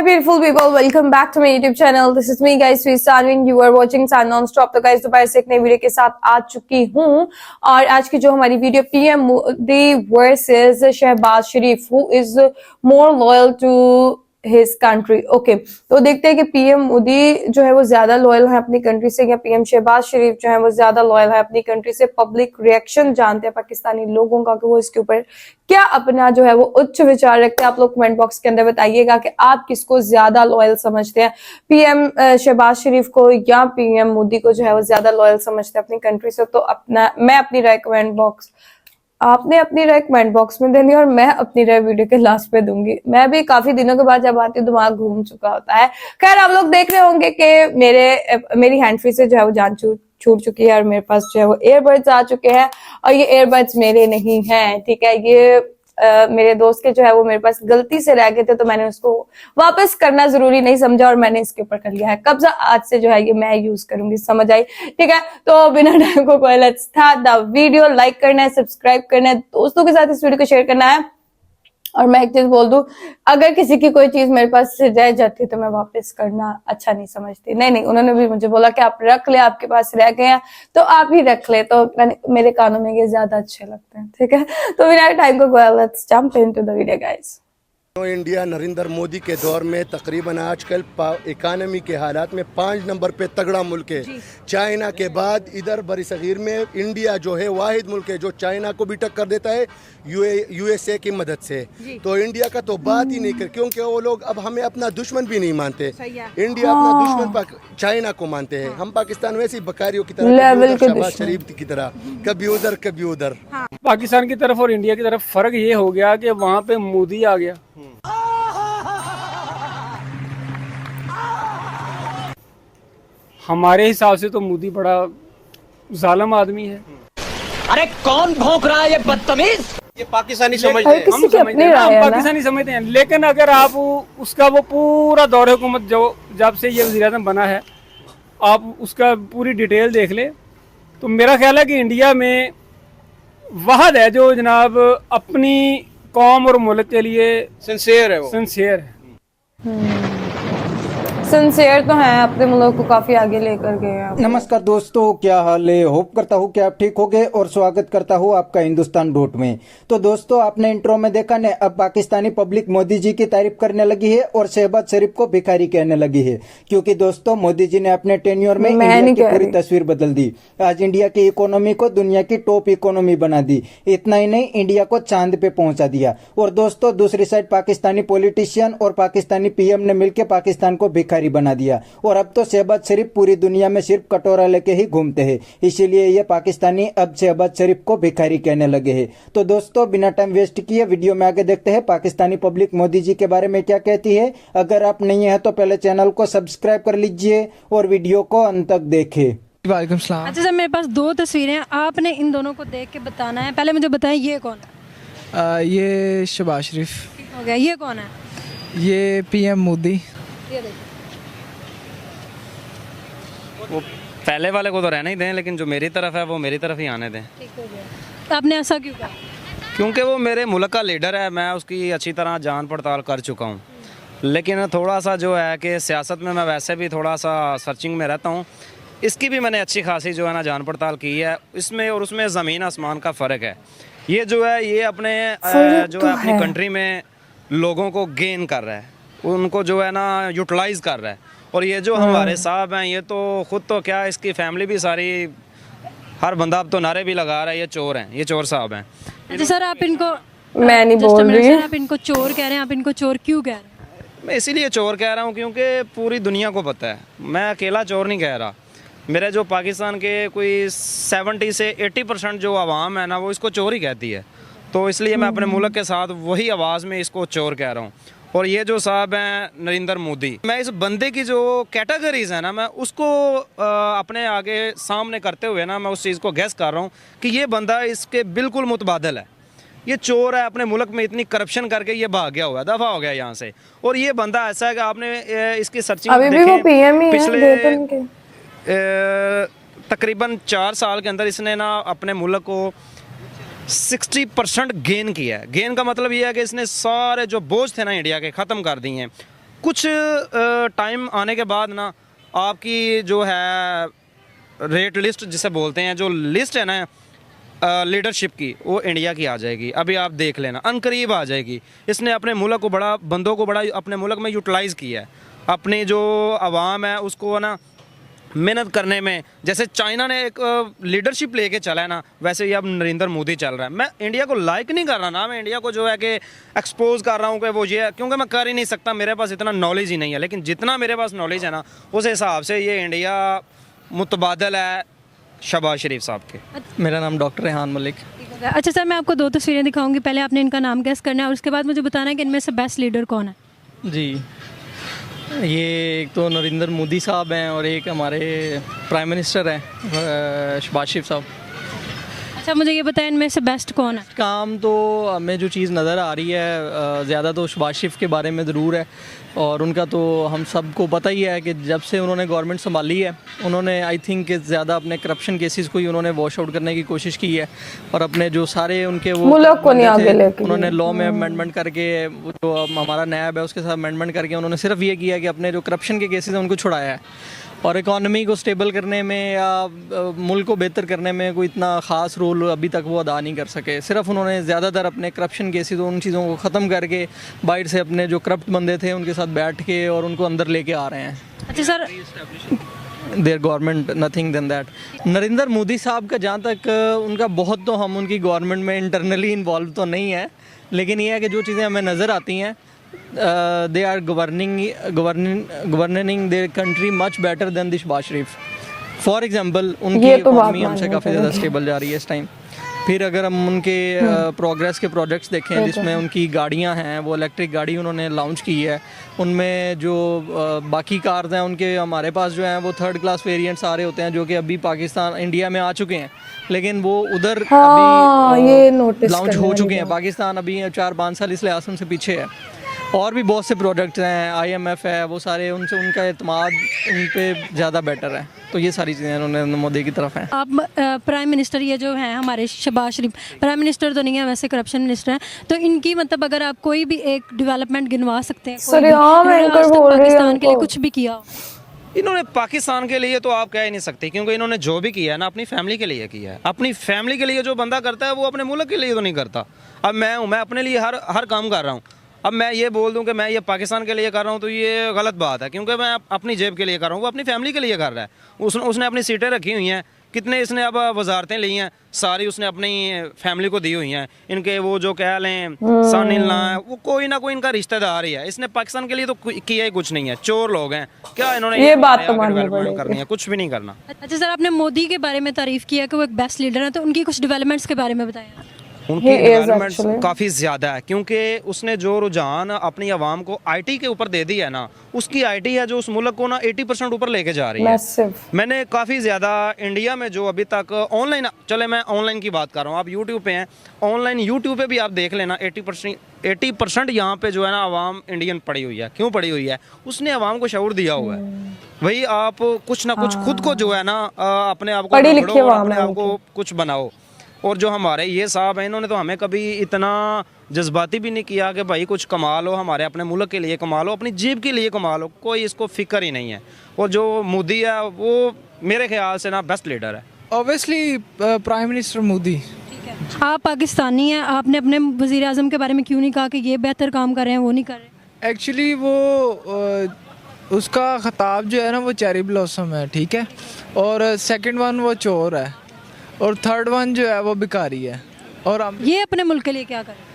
Hi beautiful people, welcome back to my YouTube channel. This is me guys, Sweet Sanvin. You are watching San Non-Stop. तो guys दोबारा से एक नई video के साथ आ चुकी हूँ और आज की जो हमारी video PM Modi versus Shahbaz Sharif, who is more loyal to his country. Okay तो देखते हैं कि पीएम मोदी जो है वो ज्यादा लॉयल है अपनी कंट्री से या पीएम शहबाज शरीफ जो है वो ज्यादा लॉयल है अपनी कंट्री से। पब्लिक रिएक्शन जानते हैं पाकिस्तानी लोगों का कि वो इसके ऊपर क्या अपना जो है वो उच्च विचार रखते हैं। आप लोग कमेंट बॉक्स के अंदर बताइएगा कि आप किसको ज्यादा लॉयल समझते हैं, पीएम शहबाज शरीफ को या पीएम मोदी को जो है वो ज्यादा लॉयल समझते हैं अपनी कंट्री से। तो मैं अपनी राय कमेंट बॉक्स, आपने अपनी राय कमेंट बॉक्स में देनी और मैं अपनी राय वीडियो के लास्ट पे दूंगी। मैं भी काफी दिनों के बाद जब आती हूँ दिमाग घूम चुका होता है। खैर आप लोग देख रहे होंगे कि मेरी हैंड फ्री से जो है वो जान छूट चुकी है और मेरे पास जो है वो एयरबड्स आ चुके हैं और ये एयरबड्स मेरे नहीं हैं, ठीक है। ये मेरे दोस्त के जो है वो मेरे पास गलती से रह गए थे तो मैंने उसको वापस करना जरूरी नहीं समझा और मैंने इसके ऊपर कर लिया है कब्जा। आज से जो है ये मैं यूज करूंगी, समझ आई, ठीक है। तो बिना टाइम को कोई let's start the video. Like करना है, सब्सक्राइब करना है, दोस्तों के साथ इस वीडियो को शेयर करना है। और मैं एक चीज बोल दूं, अगर किसी की कोई चीज मेरे पास से रह जाती तो मैं वापस करना अच्छा नहीं समझती। नहीं, उन्होंने भी मुझे बोला कि आप रख ले, आपके पास रह गए हैं तो आप ही रख ले। तो मेरे कानों में ये ज्यादा अच्छे लगते हैं, ठीक है। तो बिना टाइम को go let's jump into the video guys. India Narendra Modi के दौर में तकरीबन आजकल इकानमी के हालात में 5 नंबर पे तगड़ा मुल्क है। चाइना के बाद इधर बरसगीर में इंडिया जो है वाहिद मुल्क है जो चाइना को भी टक्कर देता है यूएसए की मदद से। तो इंडिया का तो बात ही नहीं कर, क्योंकि वो लोग अब हमें अपना दुश्मन भी नहीं मानते। इंडिया अपना दुश्मन चाइना को मानते हैं। हम पाकिस्तान वैसी बकारियों की तरह, शहबाज शरीफ की तरह कभी उधर कभी उधर। पाकिस्तान की तरफ और इंडिया की तरफ फर्क ये हो गया कि वहाँ पे मोदी आ गया। हमारे हिसाब से तो मोदी बड़ा जालिम आदमी है। अरे कौन भौंक रहा है ये बदतमीज? ये पाकिस्तानी समझते हैं, हम समझते हैं, हम पाकिस्तानी समझते हैं। लेकिन अगर आप उसका वो पूरा दौरे हुकूमत जब से ये वज़ीर-ए-आज़म बना है, आप उसका पूरी डिटेल देख ले तो मेरा ख्याल है कि इंडिया में वाहद है जो जनाब अपनी कौम और मुल्क के लिए सिंसियर है। वो सिंसियर है, सिंसियर तो है, अपने मुल्क को काफी आगे लेकर गए हैं। नमस्कार दोस्तों, क्या हाल है? होप करता हूँ कि आप ठीक होंगे और स्वागत करता हूँ आपका हिंदुस्तान डॉट में। तो दोस्तों आपने इंट्रो में देखा ने, अब पाकिस्तानी पब्लिक मोदी जी की तारीफ करने लगी है और शहबाज शरीफ को भिखारी कहने लगी है, क्योंकि दोस्तों मोदी जी ने अपने टेन्योर में इंडिया की पूरी तस्वीर बदल दी। आज इंडिया की इकोनॉमी को दुनिया की टॉप इकोनॉमी बना दी। इतना ही नहीं, इंडिया को चांद पे पहुंचा दिया। और दोस्तों दूसरी साइड पाकिस्तानी पॉलिटिशियन और पाकिस्तानी पीएम ने मिलकर पाकिस्तान को भिखारी बना दिया। और अब तो शहबाज शरीफ पूरी दुनिया में सिर्फ कटोरा लेके ही घूमते हैं, इसीलिए ये पाकिस्तानी अब शहबाज शरीफ को भिखारी कहने लगे हैं। तो दोस्तों बिना टाइम वेस्ट किए वीडियो में आगे देखते हैं पाकिस्तानी पब्लिक मोदी जी के बारे में क्या कहती है। अगर आप नहीं है तो पहले चैनल को सब्सक्राइब कर लीजिए और वीडियो को अंत तक देखें। वालेकुम सलाम। अच्छा सर, मेरे पास 2 तस्वीरें हैं, आपने इन दोनों को देख के बताना है। पहले मुझे बताएं ये कौन है? ये शहबाज शरीफ हो गया। ये कौन है? ये पीएम मोदी। ये देखो, वो पहले वाले को तो रहना ही दें, लेकिन जो मेरी तरफ है वो मेरी तरफ ही आने दें। ठीक हो गया। तो आपने ऐसा क्यों कहा? क्योंकि वो मेरे मुल्क का लीडर है, मैं उसकी अच्छी तरह जान पड़ताल कर चुका हूँ। लेकिन थोड़ा सा जो है कि सियासत में मैं वैसे भी थोड़ा सा सर्चिंग में रहता हूँ, इसकी भी मैंने अच्छी खासी जो है ना जान पड़ताल की है। इसमें और उसमें ज़मीन आसमान का फ़र्क है। ये जो है ये अपने जो है अपनी कंट्री में लोगों को गेन कर रहा है, उनको जो है ना यूटिलाइज़ कर रहा है। और ये जो हमारे साहब हैं, ये तो खुद तो क्या, इसकी फैमिली भी सारी, हर बंदा अब तो नारे भी लगा रहा है ये चोर हैं, ये चोर साहब हैं। अच्छा सर, आप इनको, मैं नहीं बोल रही, आप इनको चोर कह रहे हैं, आप इनको चोर क्यों कह रहे हैं? मैं इसीलिए चोर कह रहा हूँ क्योंकि पूरी दुनिया को पता है, मैं अकेला चोर नहीं कह रहा। मेरे जो पाकिस्तान के कोई 70 से 80% जो आवाम है ना, वो इसको चोर ही कहती है। तो इसलिए मैं अपने मुल्क के साथ वही आवाज़ में इसको चोर कह रहा हूँ। और ये जो साहब हैं नरेंद्र मोदी, मैं इस बंदे की जो कैटेगरीज है ना, मैं उसको अपने आगे सामने करते हुए ना, मैं उस चीज़ को गैस कर रहा हूँ कि ये बंदा इसके बिल्कुल मुतबादल है। ये चोर है, अपने मुल्क में इतनी करप्शन करके ये भाग गया हुआ है, दफ़ा हो गया यहाँ से। और ये बंदा ऐसा है कि आपने इसकी सर्चिंग देखें, पिछले तकरीबन 4 साल के अंदर इसने ना अपने मुल्क को 60% गेन किया है। गेन का मतलब ये है कि इसने सारे जो बोझ थे ना इंडिया के ख़त्म कर दिए हैं। कुछ टाइम आने के बाद ना आपकी जो है रेट लिस्ट जिसे बोलते हैं, जो लिस्ट है ना लीडरशिप की, वो इंडिया की आ जाएगी। अभी आप देख लेना, अनकरीब आ जाएगी। इसने अपने मुल्क को बड़ा, बंदों को बड़ा अपने मुल्क में यूटिलाइज़ किया है। अपनी जो आवाम है उसको ना मेहनत करने में, जैसे चाइना ने एक लीडरशिप लेके चला है ना, वैसे ही अब नरेंद्र मोदी चल रहा है। मैं इंडिया को लाइक नहीं कर रहा ना, मैं इंडिया को जो है कि एक्सपोज कर रहा हूँ कि वो ये है, क्योंकि मैं कर ही नहीं सकता, मेरे पास इतना नॉलेज ही नहीं है। लेकिन जितना मेरे पास नॉलेज है ना, उस हिसाब से ये इंडिया मुतबादल है शहबाज शरीफ साहब के। मेरा नाम डॉक्टर रेहान मलिक। अच्छा सर, मैं आपको 2 तस्वीरें दिखाऊंगी, पहले आपने इनका नाम गेस करना है और उसके बाद मुझे बताना है कि इनमें से बेस्ट लीडर कौन है। जी, ये एक तो नरेंद्र मोदी साहब हैं और एक हमारे प्राइम मिनिस्टर हैं शहबाज शरीफ साहब। अच्छा, मुझे ये बताएं इनमें से बेस्ट कौन है। काम तो हमें जो चीज़ नज़र आ रही है ज़्यादा तो शहबाज शरीफ के बारे में ज़रूर है, और उनका तो हम सबको पता ही है कि जब से उन्होंने गवर्नमेंट संभाली है, उन्होंने आई थिंक ज़्यादा अपने करप्शन केसेस को ही उन्होंने वॉश आउट करने की कोशिश की है, और अपने जो सारे उनके वो मुल्क को नहीं आगे लेके उन्होंने लॉ में अमेंडमेंट करके, वो जो हमारा नैब है उसके साथ अमेंडमेंट करके उन्होंने सिर्फ ये किया कि अपने जो करप्शन के केसेस हैं उनको छुड़ाया है, और इकॉनमी को स्टेबल करने में या मुल्क को बेहतर करने में कोई इतना ख़ास रोल अभी तक वो अदा नहीं कर सके। सिर्फ उन्होंने ज़्यादातर अपने करप्शन केसेस, उन चीज़ों को ख़त्म करके बाहर से अपने जो करप्ट बंदे थे उनके साथ बैठ के और उनको अंदर लेके आ रहे हैं। अच्छा sir, their government nothing than that. Narendra Modi sahab का जहाँ तक उनका बहुत, तो हम उनकी गवर्नमेंट में इंटरनली इन्वॉल्व तो नहीं है, लेकिन ये है कि जो चीज़ें हमें नज़र आती हैं, they are governing their country much better than the Shahbaz Sharif. For example उनकी इकॉनमी हमसे काफ़ी ज़्यादा स्टेबल जा रही है इस टाइम। फिर अगर हम उनके प्रोग्रेस के प्रोजेक्ट्स देखें, जिसमें उनकी गाड़ियां हैं, वो इलेक्ट्रिक गाड़ी उन्होंने लॉन्च की है, उनमें जो बाकी कार्स हैं उनके, हमारे पास जो हैं वो 3rd क्लास वेरिएंट्स आ रहे होते हैं, जो कि अभी पाकिस्तान, इंडिया में आ चुके हैं, लेकिन वो उधर अभी लॉन्च हो चुके हैं। पाकिस्तान अभी 4-5 साल इस लिहाज से उनसे पीछे है। और भी बहुत से प्रोडक्ट्स हैं, IMF है, वो सारे उनसे उनका एतमाद उन पे ज़्यादा बेटर है। तो ये सारी चीज़ें उन्होंने मोदी की तरफ हैं। आप प्राइम मिनिस्टर ये जो हैं हमारे शहबाज शरीफ, प्राइम मिनिस्टर तो नहीं है वैसे, करप्शन मिनिस्टर हैं, तो इनकी मतलब अगर आप कोई भी एक डेवलपमेंट गिनवा सकते हैं, पाकिस्तान के लिए कुछ भी किया हो? इन्होंने पाकिस्तान के लिए तो आप कह ही नहीं सकते, क्योंकि इन्होंने जो भी किया है ना अपनी फैमिली के लिए किया है। अपनी फैमिली के लिए जो बंदा करता है वो अपने मुल्क के लिए तो नहीं करता। अब मैं हूँ, मैं अपने लिए हर काम कर रहा हूँ। अब मैं ये बोल दूं कि मैं ये पाकिस्तान के लिए कर रहा हूं तो ये गलत बात है, क्योंकि मैं अपनी जेब के लिए कर रहा हूं, वो अपनी फैमिली के लिए कर रहा है। उसने अपनी सीटें रखी हुई हैं, कितने इसने अब वजारतें ली हैं, सारी उसने अपनी फैमिली को दी हुई हैं। इनके वो जो कह लें सन इन लॉ, वो कोई ना कोई इनका रिश्तेदार ही है। इसने पाकिस्तान के लिए तो किया ही कुछ नहीं है, चोर लोग हैं क्या इन्होंने ये बात तो डेवलपमेंट करनी है, कुछ भी नहीं करना। अच्छा सर, आपने मोदी के बारे में तारीफ किया कि वो एक बेस्ट लीडर है, तो उनकी कुछ डेवलपमेंट्स के बारे में बताएं। उनकी डेवलपमेंट काफ़ी ज़्यादा है, क्योंकि उसने जो रुझान अपनी आवाम को IT के ऊपर दे दी है ना, उसकी IT है जो उस मुल्क को ना 80% ऊपर लेके जा रही है। मैंने काफ़ी ज़्यादा इंडिया में जो अभी तक ऑनलाइन, चले मैं ऑनलाइन की बात कर रहा हूँ, आप यूट्यूब पे हैं, ऑनलाइन यूट्यूब पे भी आप देख लेना, 80% यहाँ पे जो है ना आवाम इंडियन पड़ी हुई है। क्यों पड़ी हुई है? उसने आवाम को शऊर दिया हुआ है। वही आप कुछ ना कुछ खुद को जो है ना अपने आप को अपने आप को कुछ बनाओ। और जो हमारे ये साहब हैं, इन्होंने तो हमें कभी इतना जज्बाती भी नहीं किया कि भाई कुछ कमा लो, हमारे अपने मुल्क के लिए कमा लो, अपनी जेब के लिए कमा लो, कोई इसको फिक्र ही नहीं है। और जो मोदी है वो मेरे ख्याल से ना बेस्ट लीडर है। Obviously prime minister Modi. आप पाकिस्तानी हैं, आपने अपने वज़ीर आज़म के बारे में क्यों नहीं कहा कि ये बेहतर काम कर रहे हैं, वो नहीं कर रहे? एक्चुअली वो उसका खिताब जो है ना वो चेरी ब्लॉसम है, ठीक है, और सेकंड वन वो चोर है, और थर्ड वन जो है वो भिखारी है। और ये अपने मुल्क के लिए क्या कर रहे हैं?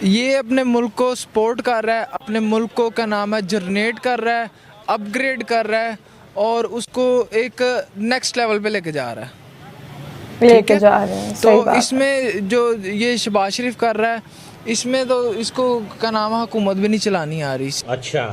ये अपने मुल्क को सपोर्ट कर रहा है, अपने मुल्क को का नाम है जनरेट कर रहा है, अपग्रेड कर रहा है, और उसको एक नेक्स्ट लेवल पे लेके जा रहा है। तो इसमें जो ये शहबाज शरीफ कर रहा है, इसमें तो इसको का नाम हुकूमत भी नहीं चलानी आ रही। अच्छा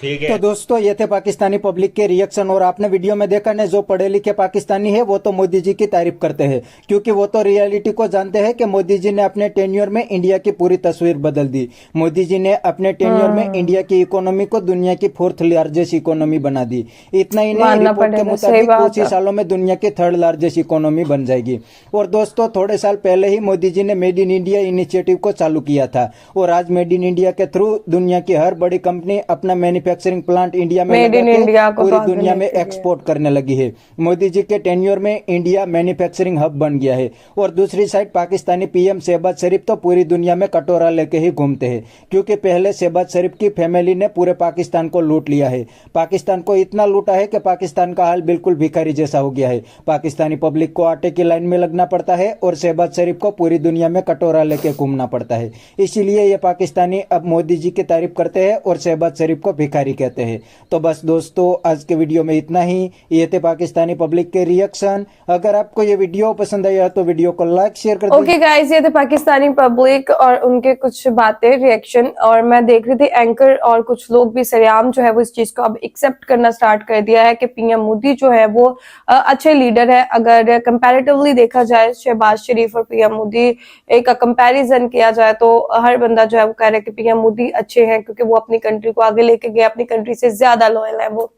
ठीक है। तो दोस्तों ये थे पाकिस्तानी पब्लिक के रिएक्शन। और आपने वीडियो में देखा ना, जो पढ़े लिखे पाकिस्तानी है वो तो मोदी जी की तारीफ करते हैं, क्योंकि वो तो रियलिटी को जानते हैं कि मोदी जी ने अपने टेन्योर में इंडिया की पूरी तस्वीर बदल दी। मोदी जी ने अपने टेन्योर में इंडिया की इकोनॉमी को दुनिया की 4th लार्जेस्ट इकोनॉमी बना दी। इतना ही नहीं, रिपोर्ट के मुताबिक कुछ ही सालों में दुनिया की 3rd लार्जेस्ट इकोनॉमी बन जाएगी। और दोस्तों थोड़े साल पहले ही मोदी जी ने मेड इन इंडिया इनिशिएटिव को चालू किया था, और आज मेड इन इंडिया के थ्रू दुनिया की हर बड़ी कंपनी अपना मैन्युफैक्चरिंग प्लांट इंडिया में लगा के पूरी दुनिया में एक्सपोर्ट करने लगी है। मोदी जी के टेन्योर में इंडिया मैन्युफैक्चरिंग हब बन गया है। और दूसरी साइड पाकिस्तानी पीएम शहबाज शरीफ तो पूरी दुनिया में कटोरा लेके ही घूमते हैं, क्योंकि पहले शहबाज शरीफ की फैमिली ने पूरे पाकिस्तान को लूट लिया है। पाकिस्तान को इतना लूटा है कि पाकिस्तान का हाल बिल्कुल भिखारी जैसा हो गया है। पाकिस्तानी पब्लिक को आटे की लाइन में लगना पड़ता है और शहबाज शरीफ को पूरी दुनिया में कटोरा लेके घूमना पड़ता है। इसीलिए ये पाकिस्तानी अब मोदी जी की तारीफ करते हैं और शहबाज शरीफ को भिखारी कहते हैं। तो बस दोस्तों आज के वीडियो में इतना ही। ये थे पाकिस्तानी पब्लिक के रिएक्शन। अगर आपको ये वीडियो पसंद आया तो वीडियो को लाइक शेयर कर ओके गाइस, ये थे पाकिस्तानी पब्लिक और उनके कुछ बातें, रिएक्शन। और मैं देख रही थी एंकर और कुछ लोग भी सरेआम जो है वो इस चीज को अब एक्सेप्ट करना स्टार्ट कर दिया है कि पीएम मोदी जो है वो अच्छे लीडर है। अगर कंपैरेटिवली देखा जाए शहबाज शरीफ और पीएम मोदी एक कंपैरिजन किया जाए तो हर बंदा जो है वो कह रहा है कि पीएम मोदी अच्छे हैं, क्योंकि वो अपनी कंट्री को आगे लेके गए, अपनी कंट्री से ज्यादा लॉयल है वो।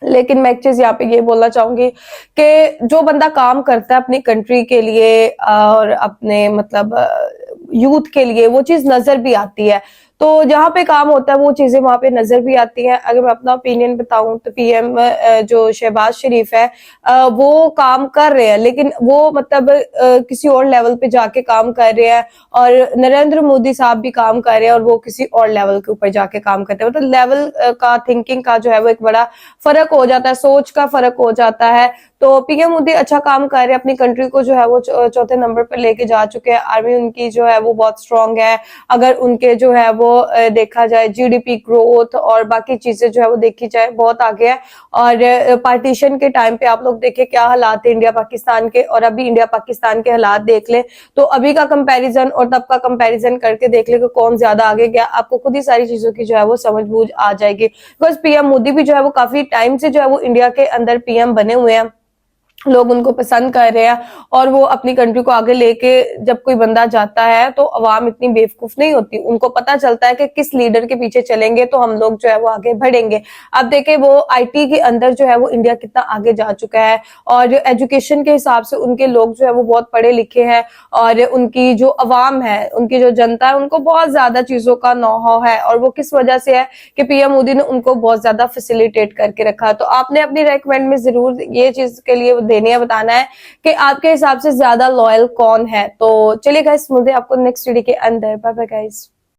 लेकिन मैं एक चीज यहाँ पे ये बोलना चाहूंगी कि जो बंदा काम करता है अपनी कंट्री के लिए और अपने मतलब यूथ के लिए, वो चीज नजर भी आती है। तो जहाँ पे काम होता है वो चीजें वहां पे नजर भी आती हैं। अगर मैं अपना ओपिनियन बताऊं तो पीएम जो शहबाज शरीफ है वो काम कर रहे हैं, लेकिन वो मतलब किसी और लेवल पे जाके काम कर रहे हैं, और नरेंद्र मोदी साहब भी काम कर रहे हैं और वो किसी और लेवल के ऊपर जाके काम करते हैं। मतलब लेवल का, थिंकिंग का जो है वो एक बड़ा फर्क हो जाता है, सोच का फर्क हो जाता है। तो पीएम मोदी अच्छा काम कर रहे हैं, अपनी कंट्री को जो है वो 4थे नंबर पर लेके जा चुके हैं। आर्मी उनकी जो है वो बहुत स्ट्रांग है। अगर उनके जो है वो देखा जाए जीडीपी ग्रोथ और बाकी चीजें जो है वो देखी जाए बहुत आगे है। और पार्टीशन के टाइम पे आप लोग देखें क्या हालात है इंडिया पाकिस्तान के, और अभी इंडिया पाकिस्तान के हालात देख ले तो अभी का कंपैरिजन और तब का कंपैरिजन करके देख ले कि कौन ज्यादा आगे गया। आपको खुद ही सारी चीजों की जो है वो समझ बूझ आ जाएगी। बिकॉज पीएम मोदी भी जो है वो काफी टाइम से जो है वो इंडिया के अंदर पीएम बने हुए हैं, लोग उनको पसंद कर रहे हैं, और वो अपनी कंट्री को आगे लेके जब कोई बंदा जाता है तो अवाम इतनी बेवकूफ नहीं होती, उनको पता चलता है कि किस लीडर के पीछे चलेंगे तो हम लोग जो है वो आगे बढ़ेंगे। अब देखें वो आईटी के अंदर जो है वो इंडिया कितना आगे जा चुका है, और एजुकेशन के हिसाब से उनके लोग जो है वो बहुत पढ़े लिखे हैं, और उनकी जो अवाम है, उनकी जो जनता है, उनको बहुत ज्यादा चीजों का नॉ-हाउ है। और वो किस वजह से है कि पीएम मोदी ने उनको बहुत ज्यादा फैसिलिटेट करके रखा। तो आपने अपनी रेकमेंड में जरूर ये चीज के लिए देनी है, बताना है कि आपके हिसाब से ज्यादा लॉयल कौन है। तो चलिए गाइस, मिलते हैं आपको नेक्स्ट वीडियो के अंदर। Bye bye guys.